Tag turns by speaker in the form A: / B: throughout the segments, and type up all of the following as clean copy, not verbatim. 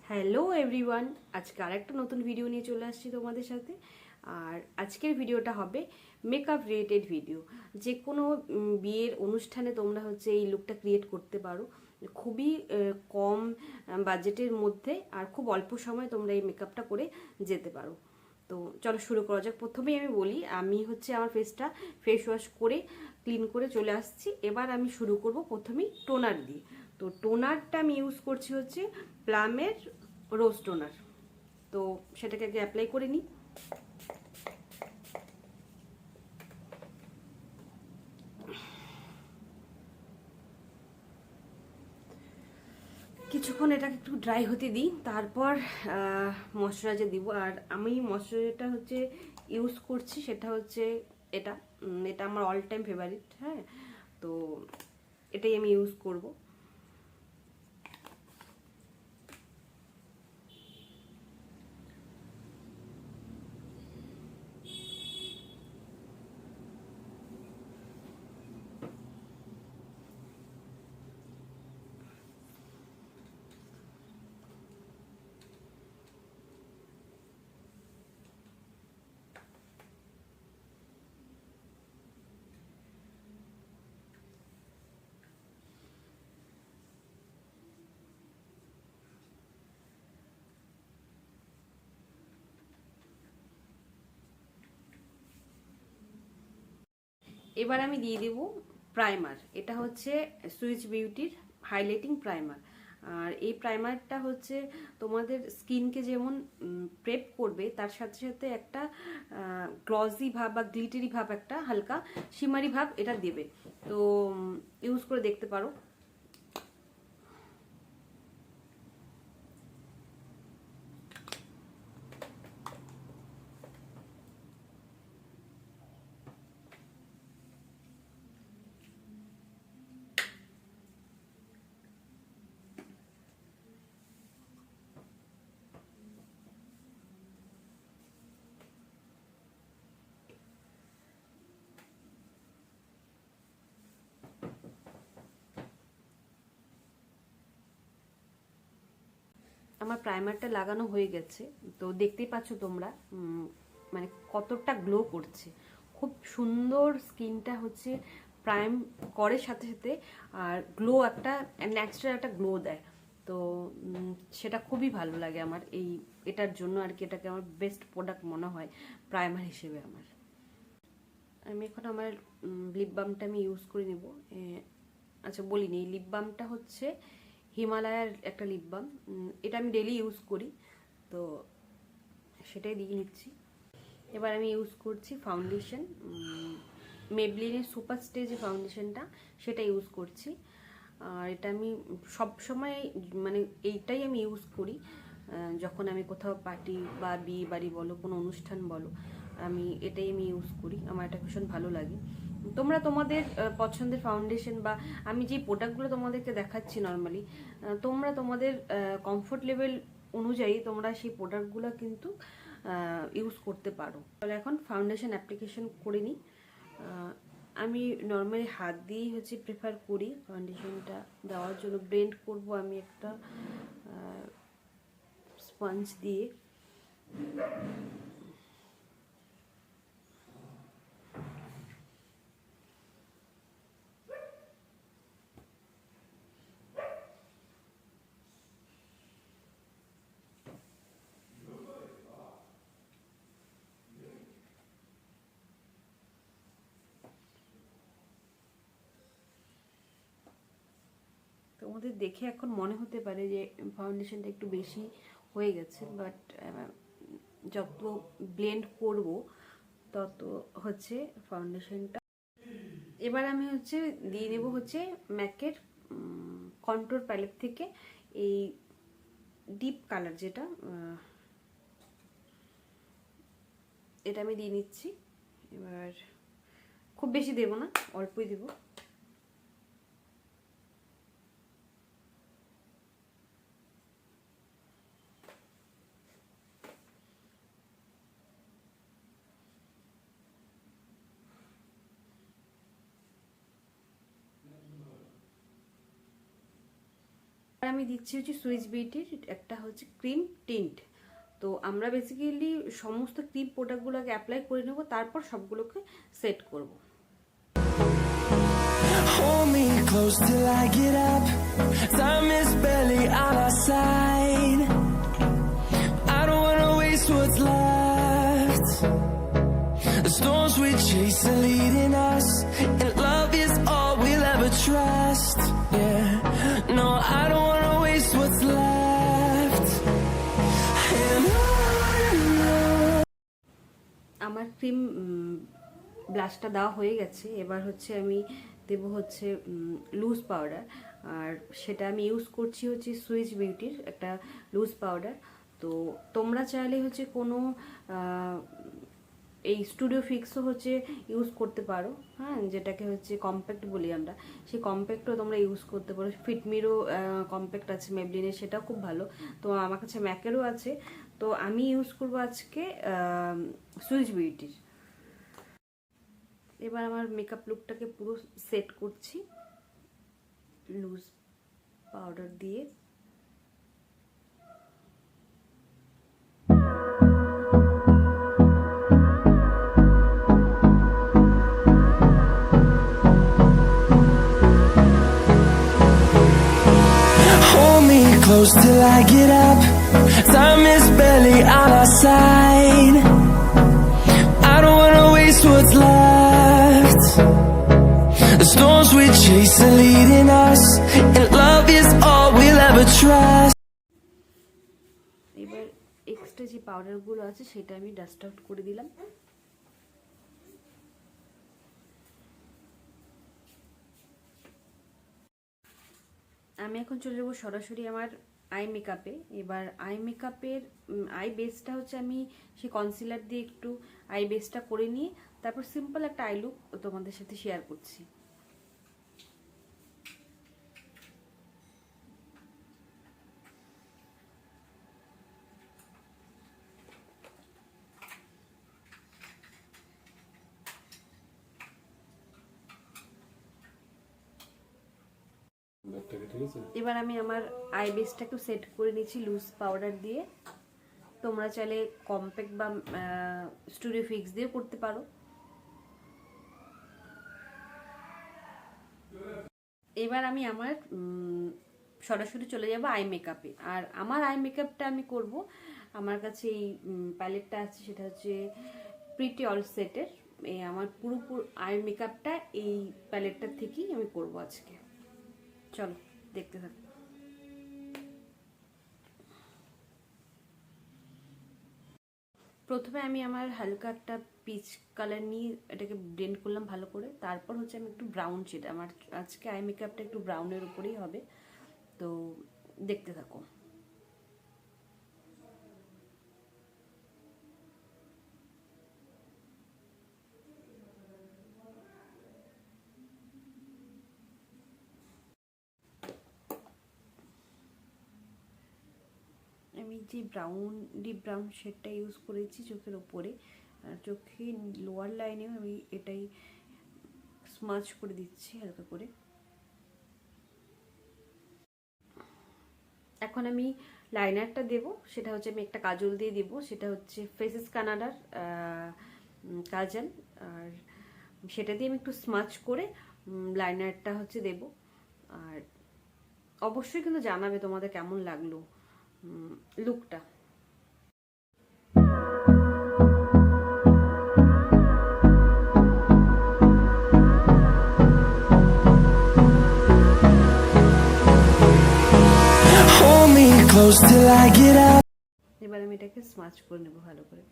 A: Hello everyone, আজকে আরেকটা নতুন ভিডিও নিয়ে চলে আসছি তোমাদের সাথে। আর আজকের ভিডিওটা হবে মেকআপ রিলেটেড ভিডিও। যে কোনো বিয়ের অনুষ্ঠানে তোমরা এই লুকটা ক্রিয়েট করতে পারো খুবই কম বাজেটের মধ্যে, আর খুব অল্প সময় তোমরা এই মেকআপটা করে যেতে পারো। তো চলো শুরু করা যাক। প্রথমেই আমি বলি, আমি আমার ফেসটা ফেস ওয়াশ করে ক্লিন করে চলে আসছি। এবার আমি শুরু করব প্রথমেই টোনার দিয়ে। তো টোনারটা আমি ইউজ করছি প্লামের রোজ টোনার। তো সেটাকে আগে অ্যাপ্লাই করে নিই। কিছুক্ষণ এটাকে একটু ড্রাই হতে দিই, তারপর ময়শ্চারাইজার দিব। আর আমি ময়শ্চারাইজারটা ইউজ করছি, সেটা এটা এটা আমার অল টাইম ফেভারিট। হ্যাঁ, তো এটাই আমি ইউজ করব। এবার আমি দিয়ে দেব প্রাইমার। এটা সুইচ বিউটির হাইলাইটিং প্রাইমার। আর এই প্রাইমারটা তোমাদের স্কিনকে যেমন প্রেপ করবে, তার সাথে সাথে একটা গ্লসি ভাব বা গ্লিটারি ভাব, একটা হালকা শিমারি ভাব এটা দেবে। তো ইউজ করে দেখতে পারো। আমার প্রাইমারটা লাগানো হয়ে গেছে। তো দেখতেই পাচ্ছ তোমরা মানে কতটা গ্লো করছে। খুব সুন্দর স্কিনটা প্রাইম করে সাথে সাথে, আর গ্লো একটা ন্যাচারাল একটা গ্লো দেয়। তো সেটা খুবই ভালো লাগে আমার এটার জন্য আর কি। এটাকে আমার বেস্ট প্রোডাক্ট মনে হয় প্রাইমার হিসেবে আমার। আমি এখন আমার লিপ বামটা আমি ইউজ করে নেব। আচ্ছা বলিনি, এই লিপ বামটা হিমালয়ার একটা লিপ বাম। এটা আমি ডেলি ইউজ করি, তো সেটাই দিয়ে নিচ্ছি। এবার আমি ইউজ করছি ফাউন্ডেশন, মেবলিনের সুপার স্টে যে ফাউন্ডেশনটা, সেটা ইউজ করছি। আর এটা আমি সব সময় মানে এইটাই আমি ইউজ করি যখন আমি কোথাও পার্টি বা বিয়ে বাড়ি বলো, কোনো অনুষ্ঠান বলো, এটাই আমি ইউজ করি। আমার এটা ভীষণ ভালো লাগে। তোমরা তোমাদের পছন্দের ফাউন্ডেশন বা আমি যে প্রোডাক্টগুলো তোমাদেরকে দেখাচ্ছি নর্মালি, তোমরা তোমাদের কমফোর্ট লেভেল অনুযায়ী তোমরা সেই প্রোডাক্টগুলো কিন্তু ইউজ করতে পারো। তাহলে এখন ফাউন্ডেশন অ্যাপ্লিকেশন করে নিই। আমি নর্মালি হাত দিয়েই প্রেফার করি ফাউন্ডেশনটা দেওয়ার জন্য। ব্লেন্ড করব আমি একটা স্পঞ্জ দিয়ে। তোমাদের দেখে এখন মনে হতে পারে যে ফাউন্ডেশনটা একটু বেশি হয়ে গেছে, বাট যত ব্লেন্ড করব তত ফাউন্ডেশনটা। এবার আমি দিয়ে নেব ম্যাকের কন্ট্রোর প্যালেট থেকে এই ডিপ কালার যেটা, এটা আমি দিয়ে নিচ্ছি। এবার খুব বেশি দেব না, অল্পই দেব। আমি দিচ্ছি হচ্ছে সুইস বিউটির একটা হচ্ছে ক্রিম টিন্ট। তো আমরা বেসিক্যালি সমস্ত ক্রিম প্রোডাক্টগুলোকে অ্যাপ্লাই করে নেব, তারপর সবগুলোকে সেট করব।
B: Hold me close till I get up. Time is barely on our side. I don't wanna waste what's left. The storms we chase are leading us, and love is all we'll ever trust. Yeah, no, I don't wanna waste what's left. And on.
A: আমার cream ব্লাশটা দেওয়া হয়ে গেছে। এবার হচ্ছে আমি দেব হচ্ছে loose powder, আর সেটা আমি ইউজ করছি হচ্ছে সুইস বিউটির একটা লুজ পাউডার। তো তোমরা চাইলে হচ্ছে কোনো এই স্টুডিও ফিক্সও হচ্ছে ইউজ করতে পারো, হ্যাঁ, যেটাকে হচ্ছে কম্প্যাক্ট বলি আমরা, সেই কম্প্যাক্টও তোমরা ইউজ করতে পারো। ফিটমিরও কম্প্যাক্ট আছে মেবলিনের, সেটাও খুব ভালো। তো আমার কাছে ম্যাকেরও আছে, তো আমি ইউজ করবো আজকে সুইস বিউটির। এবার আমার মেকআপ লুকটাকে পুরো সেট করছি লুজ পাউডার দিয়ে।
B: Hold me close till I get up. Time is barely on our side. I don't wanna waste what's left. The storms we chase are leading us, and love is all we'll ever trust.
A: এবার extra যে পাউডারগুলো আছে সেটা আমি dust out করে দিলাম। আমি এখন চলে যাবো সরাসরি আমার আই মেকআপে। এবার আই মেকআপের আই বেসটা হচ্ছে আমি সেই কনসিলার দিয়ে একটু আই বেসটা করে নিয়ে তারপর সিম্পল একটা আই লুক তোমাদের সাথে শেয়ার করছি। এবার আমি আমার আই বেসটাকে সেট করে নিয়েছি লুজ পাউডার দিয়ে। তোমরা চাইলে কম্প্যাক্ট বা স্টুডিও ফিক্স দিয়ে করতে পারো। এবার আমি আমার সরাসরি চলে যাব আই মেকআপে। আর আমার আই মেকআপটা আমি করব, আমার কাছে এই প্যালেটটা আছে, সেটা হচ্ছে প্রিটি অল সেটের। আমার পুরোপুরি আই মেকআপটা এই প্যালেটটার থেকেই আমি করব আজকে। চলো দেখতে থাকো। প্রথমে আমি আমার হালকা একটা পিচ কালার নিয়ে এটাকে ব্লেন্ড করলাম ভালো করে। তারপর হচ্ছে আমি একটু ব্রাউন শেড, আমার আজকে আই মেকআপটা একটু ব্রাউনের উপরেই হবে, তো দেখতে থাকো। আমি যে ডিপ ব্রাউন শেডটা ইউজ করেছি চোখের ওপরে, আর চোখে লোয়ার লাইনেও আমি এটাই স্মাচ করে দিচ্ছি হালকা করে। এখন আমি লাইনারটা দেব, সেটা হচ্ছে আমি একটা কাজল দিয়ে দেব, সেটা হচ্ছে ফেসেস কানাডার কাজল। আর সেটা দিয়ে আমি একটু স্মাচ করে লাইনারটা হচ্ছে দেব। আর অবশ্যই কিন্তু জানাবে তোমাদের কেমন লাগলো লুকটা।
B: Hold me close till I get up.
A: এবার আমি এটাকে স্মাচ করে নেব ভালো করে।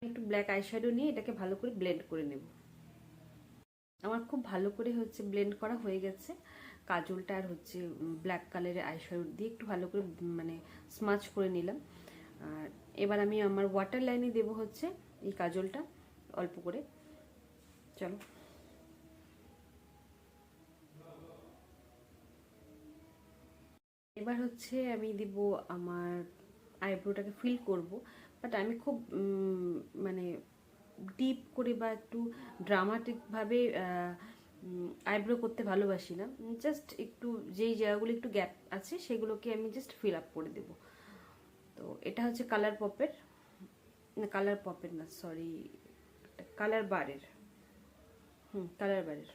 A: একটু ব্ল্যাক আইশ্যাডো নিয়ে এটাকে ভালো করে ব্লেন্ড করে নেব। আমার খুব ভালো করে হচ্ছে ব্লেন্ড করা হয়ে গেছে। কাজলটা আর হচ্ছে ব্ল্যাক কালারের আইশ্যাডো দিয়ে একটু ভালো করে মানে স্মাচ করে নিলাম। আর এবার আমি আমার ওয়াটার লাইনে দেব হচ্ছে এই কাজলটা অল্প করে। চলো এবার হচ্ছে আমি দিব আমার আইব্রোটাকে ফিল করব, বাট আমি খুব মানে ডিপ করে বা একটু ড্রামাটিকভাবে আইব্রো করতে ভালোবাসি না, জাস্ট একটু যেই জায়গাগুলো একটু গ্যাপ আছে সেগুলোকে আমি জাস্ট ফিল আপ করে দেব। তো এটা হচ্ছে কালার পপের, না কালার পপের না, সরি, কালার বারের, কালার বারের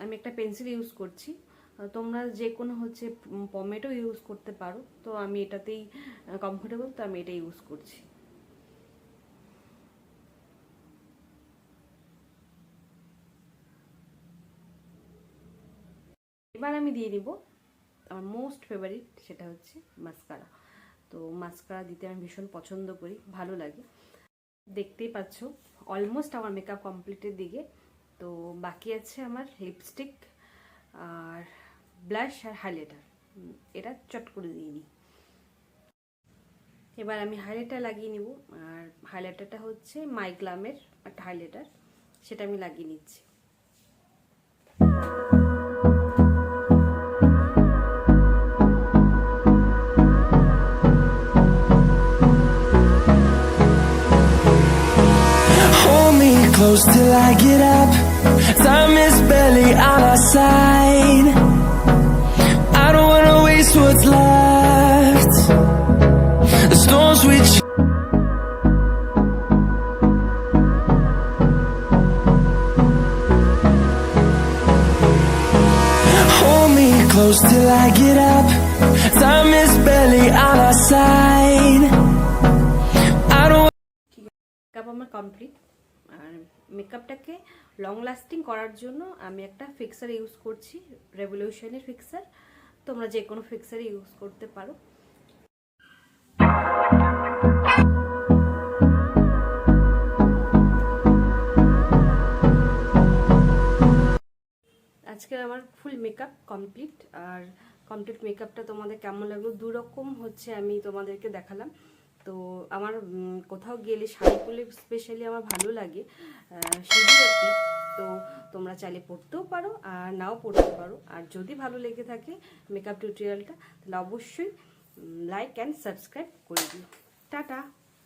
A: আমি একটা পেন্সিল ইউজ করছি। তোমরা যে কোনো হচ্ছে পমেটও ইউজ করতে পারো, তো আমি এটাতেই কমফোর্টেবল, তো আমি এটা ইউজ করছি। এবার আমি দিয়ে নিব আমার মোস্ট ফেভারিট, সেটা হচ্ছে মাস্কারা। তো মাস্কারা দিতে আমি ভীষণ পছন্দ করি, ভালো লাগে। দেখতেই পাচ্ছ অলমোস্ট আমার মেকআপ কমপ্লিটের দিকে। তো বাকি আছে আমার লিপস্টিক আর ব্লাশ আর হাইলাইটার, এটা চট করে দিয়ে নিই। এবার আমি হাইলাইটার লাগিয়ে নিব, আর হাইলাইটারটা হচ্ছে মাইগ্লামের একটা হাইলাইটার, সেটা আমি লাগিয়ে নিচ্ছি।
B: Close till I get up. Time is barely on our side. I don't wanna waste what's left. The storms we hold me close till I get up. Time is barely on our side. I don't.
A: Makeup আমার complete. আর মেকআপটাকে long lasting করার জন্য আমি একটা fixer use করছি, রেভলিউশনের fixer. তোমরা যে কোনো fixer use করতে পারো। আজকে আমার ফুল মেকআপ কমপ্লিট। আর কমপ্লিট মেকআপটা তোমাদের কেমন লাগলো, দুরকম হচ্ছে আমি তোমাদেরকে দেখালাম। তো আমার কোথাও গেলে শাড়ি পরলে স্পেশালি আমার ভালো লাগে সেগুলো আর কি। তো তোমরা চাইলে পড়তেও পারো আর নাও পড়তে পারো। আর যদি ভালো লেগে থাকে মেকআপ টিউটোরিয়ালটা, তাহলে অবশ্যই লাইক অ্যান্ড সাবস্ক্রাইব করে দিও। টাটা।